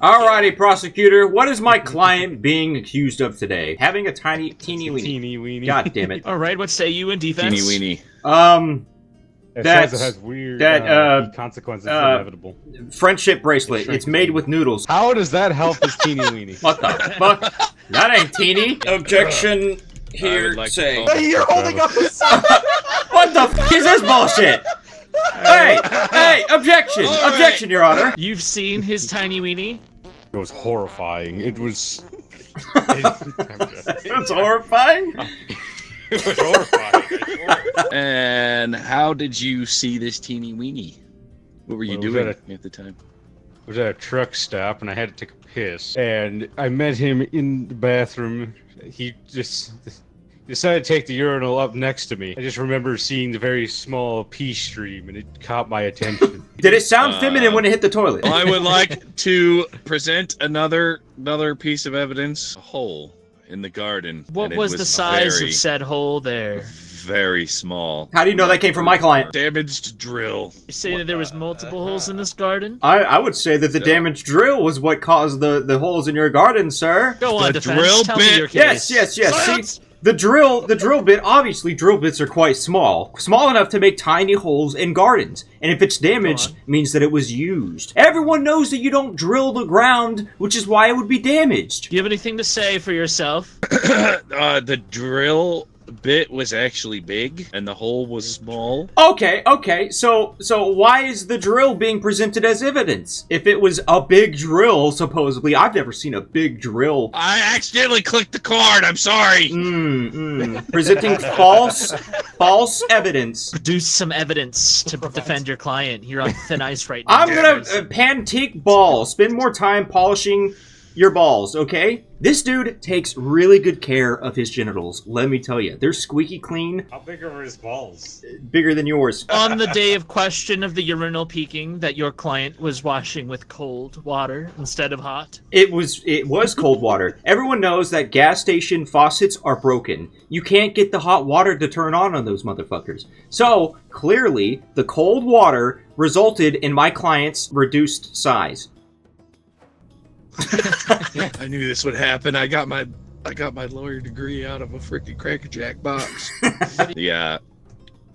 Alrighty, prosecutor. What is my client being accused of today? Having a teeny weeny. Teeny weeny. God damn it. All right, what say you in defense? Teeny weeny. It That's- says it has weird consequences inevitable. Friendship bracelet. It's made with noodles. How does that help his teeny weeny? What the fuck? That ain't teeny. Objection. Here, like to say. call- You're holding up the sign! What the f is this bullshit? Hey, objection! All Objection, Your Honor! You've seen his tiny weenie? It was horrifying. It was... It's horrifying. It was horrifying. And how did you see this teeny weeny? What were you Well, was doing that at the time? I was at a truck stop and I had to take a piss. And I met him in the bathroom. He just decided to take the urinal up next to me. I just remember seeing the very small pee stream and it caught my attention. Did it sound feminine when it hit the toilet? I would like to present another piece of evidence. A hole in the garden. What and it was the size very, of said hole there? Very small. How do you know that came from my client? Damaged drill. You say that there was multiple holes in this garden? I would say that the damaged drill was what caused the holes in your garden, sir. Go on, The defense. drill Tell me bit- your case. Yes. Silence! See, the drill bit, obviously drill bits are quite small. Small enough to make tiny holes in gardens. And if it's damaged, it means that it was used. Everyone knows that you don't drill the ground, which is why it would be damaged. Do you have anything to say for yourself? The drill bit was actually big and the hole was small. Okay, so why is the drill being presented as evidence? If it was a big drill, supposedly, I've never seen a big drill. I accidentally clicked the card. I'm sorry. Presenting false evidence. Produce some evidence to defend your client. You're on thin ice right now. I'm gonna pantique balls. Spend more time polishing your balls, okay? This dude takes really good care of his genitals. Let me tell you, they're squeaky clean, How big are his balls? bigger than yours. On the day of question of the urinal peeking that your client was washing with cold water instead of hot. It was cold water. Everyone knows that gas station faucets are broken. You can't get the hot water to turn on those motherfuckers. So, clearly, the cold water resulted in my client's reduced size. I knew this would happen. I got my lawyer degree out of a freaking Cracker Jack box. The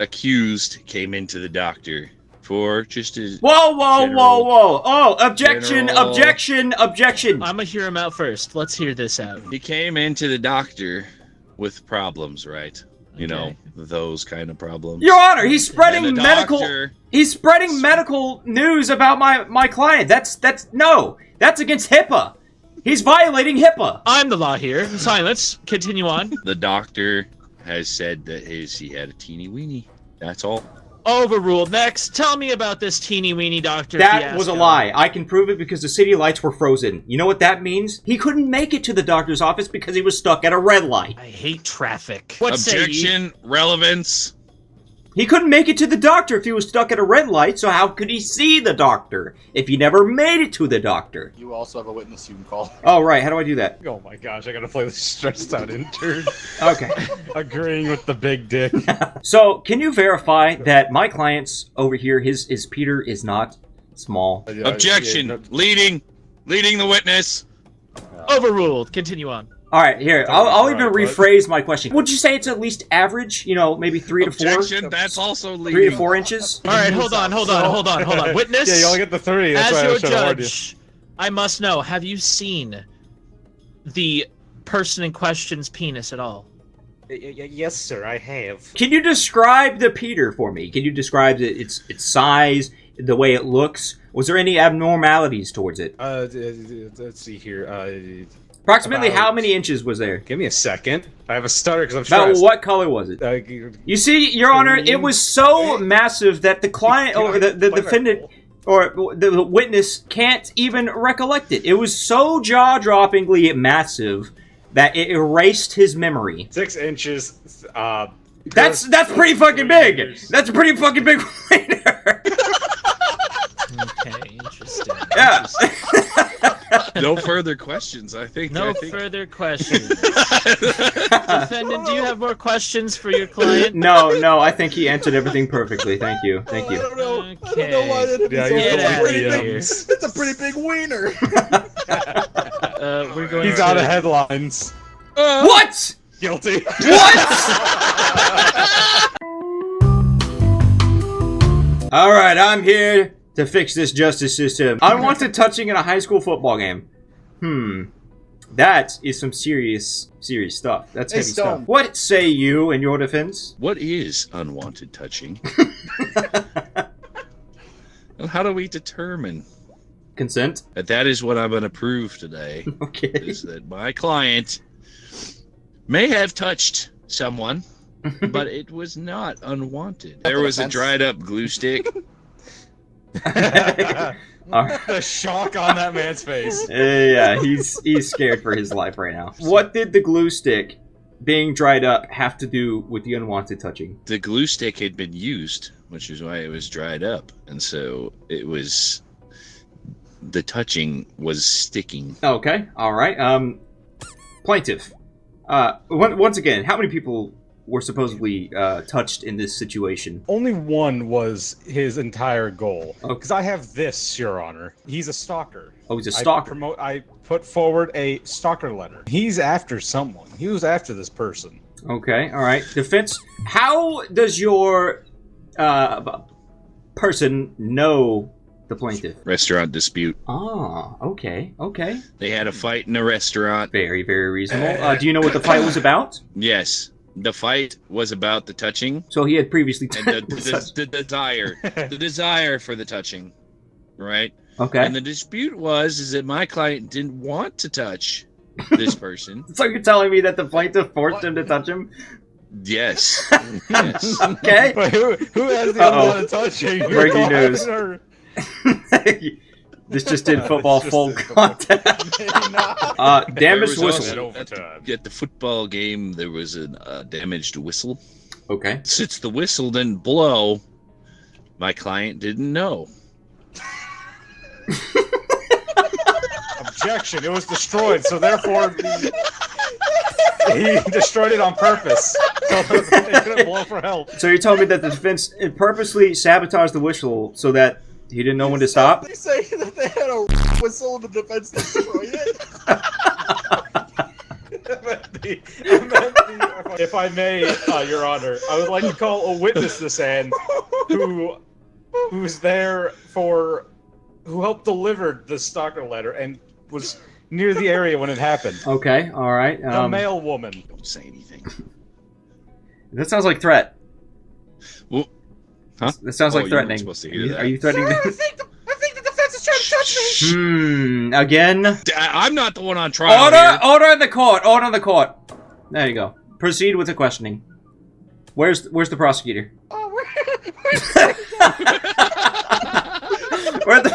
accused came into the doctor for just a Whoa! General- Oh, objection! general- Objection! I'm gonna hear him out first. Let's hear this out. He came into the doctor with problems, right? You know, Okay. those kind of problems. Your Honor, he's spreading And the medical. doctor- He's spreading medical news about my client. That's against HIPAA. He's violating HIPAA. I'm the law here. Silence. Continue on. The doctor has said that he had a teeny weeny. That's all. Overruled. Next, tell me about this teeny weeny doctor That was a fiasco. lie. I can prove it because the city lights were frozen. You know what that means? He couldn't make it to the doctor's office because he was stuck at a red light. I hate traffic. What say ye? Objection, relevance. He couldn't make it to the doctor if he was stuck at a red light, so how could he see the doctor if he never made it to the doctor? You also have a witness you can call. Oh, right. How do I do that? Oh my gosh, I gotta play this stressed out intern. Okay. Agreeing with the big dick. So, can you verify that my client's over here, his Peter is not small? Objection, leading the witness. Overruled. Continue on. All right, here. I'll even Right, rephrase my question. Would you say it's at least average? You know, maybe 3 to 4? Objection, that's also leading. 3 to 4 inches? All right, hold on. Witness. Yeah, you only get the 3. That's As why I your was trying to warn you. judge, I must know, have you seen the person in question's penis at all? Yes, sir, I have. Can you describe the Peter for me? Can you describe its size, the way it looks? Was there any abnormalities towards it? Let's see here. Approximately about- how many inches was there? Give me a second. I have a stutter because I'm About stressed. what color was it? You see, Your Honor, it was so massive that the client or the defendant or the witness can't even recollect it. It was so jaw-droppingly massive that it erased his memory. 6 inches. That's pretty fucking big. meters. That's a pretty fucking big wiener. Okay, interesting. Yeah. No further questions, I think. No further questions. Defendant, do you have more questions for your client? No, I think he answered everything perfectly. Thank you. Okay. Okay. I don't know why that Yeah, so he's Get out of big. here. It's a pretty big wiener. We're going He's to... out of headlines. What? Guilty. All right, I'm here to fix this justice system. Unwanted touching in a high school football game. That is some serious stuff. That's heavy stuff. What say you in your defense? What is unwanted touching? Well, how do we determine? Consent? That is what I'm going to prove today. Okay. Is that my client may have touched someone, but it was not unwanted. There was a dried up glue stick. The shock on that man's face. Yeah, he's scared for his life right now. What did the glue stick being dried up have to do with the unwanted touching? The glue stick had been used, which is why it was dried up, and so it was. The touching was sticking. Okay, all right. Plaintiff. Once again, how many people were supposedly touched in this situation? Only one was his entire goal. Okay. Because I have this, Your Honor. He's a stalker. Oh, he's a stalker. I put forward a stalker letter. He's after someone. He was after this person. Okay, all right. Defense. How does your person know the plaintiff? Restaurant dispute. Ah, okay. They had a fight in a restaurant. Very, very reasonable. Do you know what the fight was about? Yes, the fight was about the touching So he had previously and the desire for the touching, right? Okay. And the dispute is that my client didn't want to touch this person. So you're telling me that the plaintiff forced him to touch him? Yes. Yes. Okay. But who has the Uh-oh. unwanted touching? Breaking news. Or- This just did football This just full did football. contact. There Damaged was whistle. also- At the football game, there was a damaged whistle. Okay. Since the whistle didn't blow, my client didn't know. Objection! It was destroyed, so therefore he destroyed it on purpose. So they couldn't blow for help. So you're telling me that the defense purposely sabotaged the whistle so that he didn't know when to stop? They say that they had a whistle and the defense destroyed it. If I may, Your Honor, I would like to call a witness this end who's there who helped deliver the stalker letter and was near the area when it happened. Okay, all right. A male woman. Don't say anything. That sounds like threat. Well, huh? That sounds like you weren't threatening. supposed to hear that. Are you threatening? I think the defense is trying to touch me. Again. I'm not the one on trial here. Order in the court. Order in the court. There you go. Proceed with the questioning. Where's the prosecutor? Oh, Where the?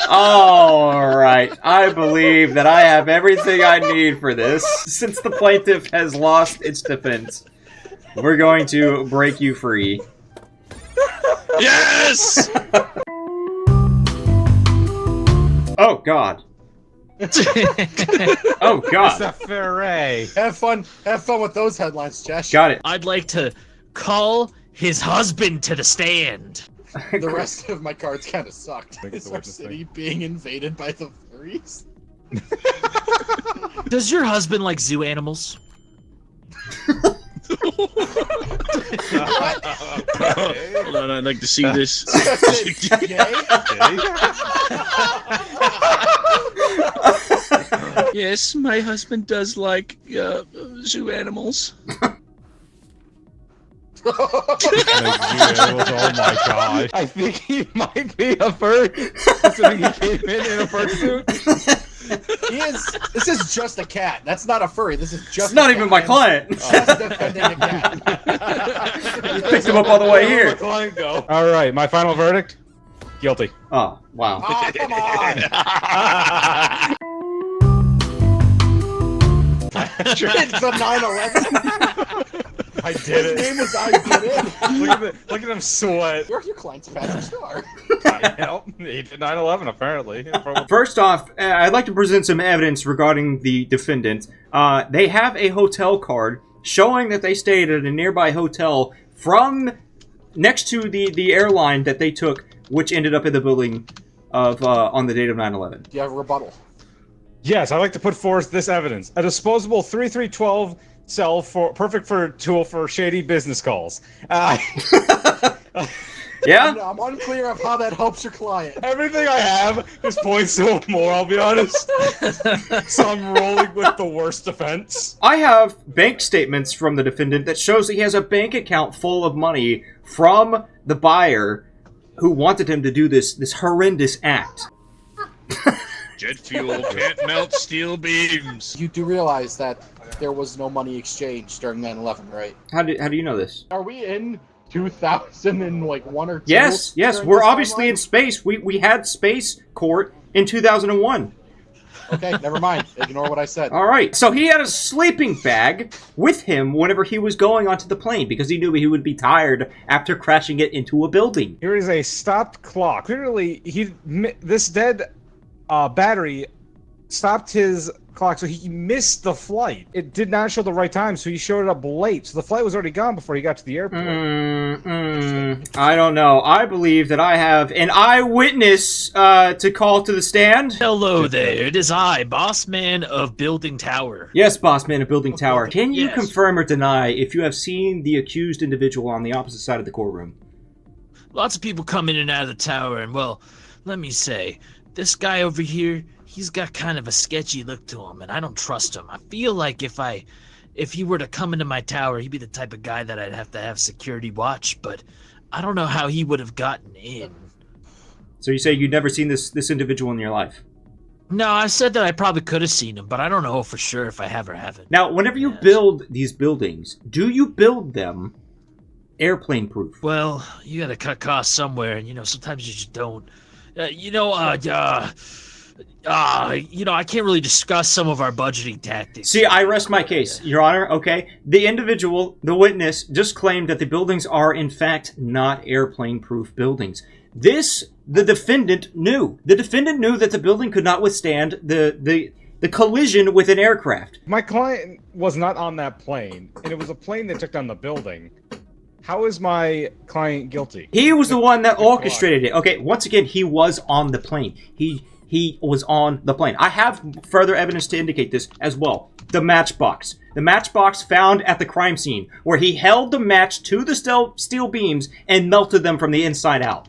All right. I believe that I have everything I need for this. Since the plaintiff has lost its defense, we're going to break you free. Yes! Oh God. Oh God. It's a foray. have fun with those headlines, Chesh. Got it. I'd like to call his husband to the stand. The rest of my cards kind of sucked. Think it's Is the our witness city being invaded by the furries? Does your husband like zoo animals? Hold on, I'd like to see this. Yay? Yes, my husband does like zoo animals. Oh my gosh. I think he might be a bird. Considering he came in a fursuit. This is just a cat. That's not a furry. This is just It's not a even cat my man client. just defending a cat. Picked him up all the way Where here. did my client go? All right, my final verdict: guilty. Oh, wow. Oh, come on! It's a 9/11. I did His it. name was I did it. Look at him sweat. You're your client's Patrick Star. Yep, he did 9/11 apparently. First off, I'd like to present some evidence regarding the defendant. They have a hotel card showing that they stayed at a nearby hotel from next to the airline that they took, which ended up in the building of on the date of 9/11. Do you have a rebuttal? Yes, I'd like to put forth this evidence. A disposable 3312 cell perfect tool for shady business calls. Yeah? I'm unclear of how that helps your client. Everything I have just points to more, I'll be honest. So I'm rolling with the worst defense. I have bank statements from the defendant that shows that he has a bank account full of money from the buyer who wanted him to do this horrendous act. Jet fuel can't melt steel beams. You do realize that there was no money exchanged during 9/11, right? How do you know this? Are we in 2001 or 2? Yes, during we're this obviously timeline? in space. We had space court in 2001. Okay, never mind. Ignore what I said. All right. So he had a sleeping bag with him whenever he was going onto the plane because he knew he would be tired after crashing it into a building. Here is a stopped clock. Clearly, this dead battery stopped his clock, so he missed the flight. It did not show the right time, so he showed up late. So the flight was already gone before he got to the airport. I don't know. I believe that I have an eyewitness to call to the stand. Hello there, it is I, boss man of Building Tower. Yes, boss man of Building Tower. Can you Yes. confirm or deny if you have seen the accused individual on the opposite side of the courtroom? Lots of people come in and out of the tower, and well, let me say, this guy over here, he's got kind of a sketchy look to him, and I don't trust him. I feel like if he were to come into my tower, he'd be the type of guy that I'd have to have security watch, but I don't know how he would have gotten in. So you say you've never seen this individual in your life? No, I said that I probably could have seen him, but I don't know for sure if I have or haven't. Now, whenever you Yes. build these buildings, do you build them airplane proof? Well, you gotta cut costs somewhere, and sometimes you just don't. I can't really discuss some of our budgeting tactics. See, I rest my case, Your Honor, okay? The individual, the witness, just claimed that the buildings are, in fact, not airplane-proof buildings. The defendant knew. The defendant knew that the building could not withstand the collision with an aircraft. My client was not on that plane, and it was a plane that took down the building. How is my client guilty? He was the one that orchestrated it. Okay, once again, he was on the plane. He was on the plane. I have further evidence to indicate this as well. The matchbox. The matchbox found at the crime scene, where he held the match to the steel beams and melted them from the inside out.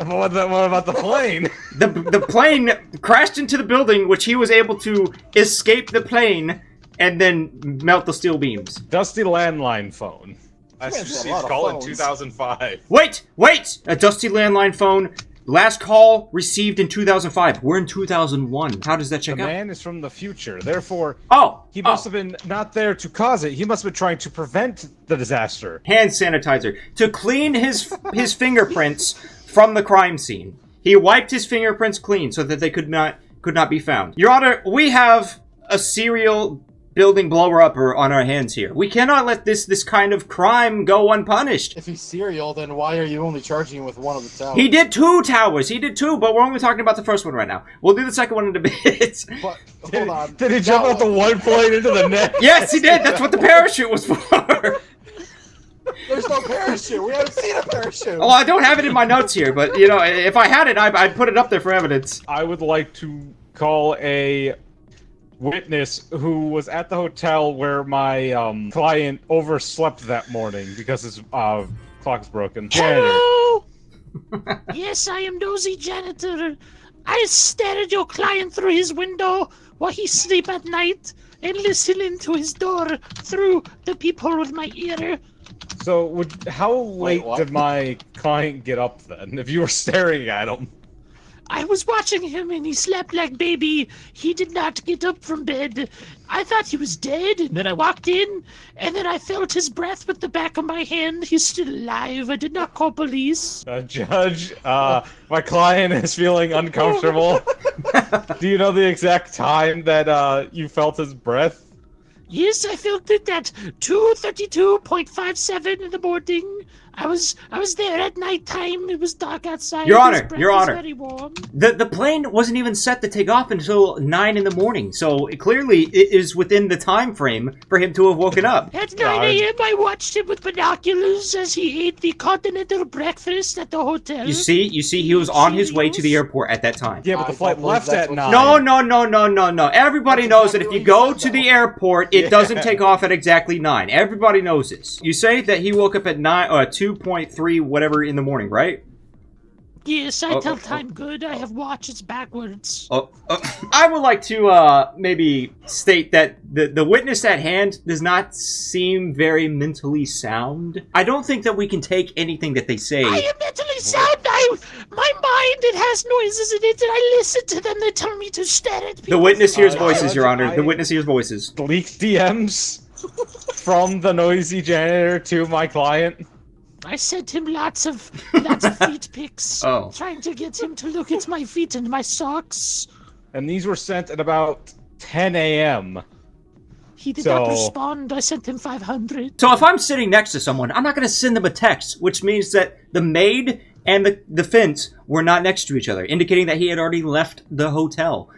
What about the plane? The plane crashed into the building, which he was able to escape the plane and then melt the steel beams. Dusty landline phone. Last Last received received call call in in 2005. Wait! A dusty landline phone. Last call received in 2005. We're in 2001. How does that The check out? man is from the future. Therefore, Oh! he must have been not there to cause it. He must have been trying to prevent the disaster. Hand sanitizer. To clean his fingerprints from the crime scene. He wiped his fingerprints clean so that they could not be found. Your Honor, we have a serial building blower-upper on our hands here. We cannot let this kind of crime go unpunished. If he's serial, then why are you only charging him with one of the towers? He did 2 towers. But we're only talking about the first one right now. We'll do the second one in a bit. But, hold on. Did he jump out the one plane into the net? Yes, he did. That's what the parachute was for. There's no parachute. We haven't seen a parachute. Well, I don't have it in my notes here, but, if I had it, I'd put it up there for evidence. I would like to call a witness who was at the hotel where my client overslept that morning because his clock's broken. Janitor. Hello! Yes, I am nosy janitor. I stare at your client through his window while he sleep at night and listen into his door through the peephole with my ear. So, how late what? did my client get up then, if you were staring at him? I was watching him and he slept like baby. He did not get up from bed. I thought he was dead, and then I walked in, and then I felt his breath with the back of my hand. He's still alive. I did not call police. Judge, my client is feeling uncomfortable. Do you know the exact time that you felt his breath? Yes, I felt it at 2:32.57 in the morning. I was there at nighttime. It was dark outside. Your Honor, His breath Your was Honor. very warm. The plane wasn't even set to take off until 9 in the morning, so clearly it is within the time frame for him to have woken up. At 9 a.m., I watched him with binoculars as he ate the continental breakfast at the hotel. You see, he was on his way to the airport at that time. Yeah, but the I flight don't believe left that's at what- 9. No. Everybody That's knows that exactly if you what he go said, to the though. airport, it doesn't Yeah. take off at exactly 9. Everybody knows this. You say that he woke up at 2.3 whatever in the morning, right? Yes, I Oh, tell oh, time good. I have watches backwards. I would like to maybe state that the witness at hand does not seem very mentally sound. I don't think that we can take anything that they say. I am mentally sound. My mind, it has noises in it, and I listen to them. They tell me to stare at people. The witness hears Uh, voices, Judge, Your Honor. The I- witness hears voices. Leaked DMs from the noisy janitor to my client. I sent him lots of feet pics. Oh. Trying to get him to look at my feet and my socks. And these were sent at about 10 a.m. He did not So- respond. I sent him 500. So if I'm sitting next to someone, I'm not going to send them a text, which means that the maid and the defense were not next to each other, indicating that he had already left the hotel.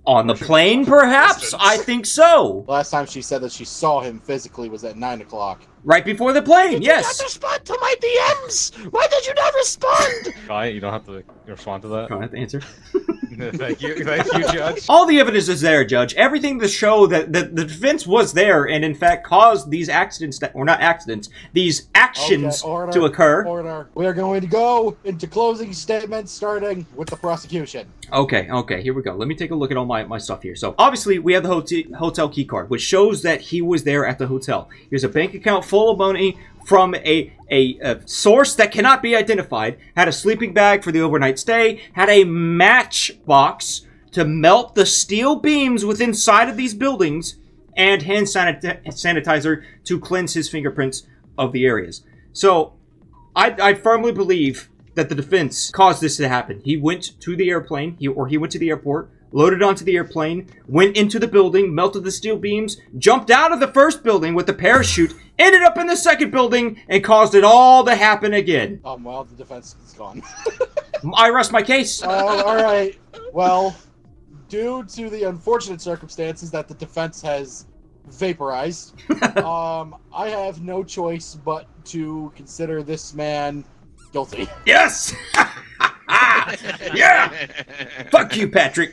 On the plane, perhaps? I think so. Last time she said that she saw him physically was at 9 o'clock. Right before the plane, Did you yes. not respond to my DMs? Why did you not respond? Client, you don't have to respond to that. Go ahead, answer. Thank you, Judge. All the evidence is there, Judge. Everything to show that the defense was there and, in fact, caused these accidents, or not accidents, these actions Okay, order, to occur. Order. We are going to go into closing statements, starting with the prosecution. Okay, here we go. Let me take a look at all my stuff here. So, obviously, we have the hotel key card, which shows that he was there at the hotel. Here's a bank account full of money from a source that cannot be identified, had a sleeping bag for the overnight stay, had a matchbox to melt the steel beams within inside of these buildings, and hand sanitizer to cleanse his fingerprints of the areas. So, I firmly believe that the defense caused this to happen. He went to the airplane, he went to the airport, loaded onto the airplane, went into the building, melted the steel beams, jumped out of the first building with the parachute, ended up in the second building, and caused it all to happen again. Well, the defense is gone. I rest my case. All right. Well, due to the unfortunate circumstances that the defense has vaporized, I have no choice but to consider this man guilty. Yes! Yeah! Fuck you, Patrick.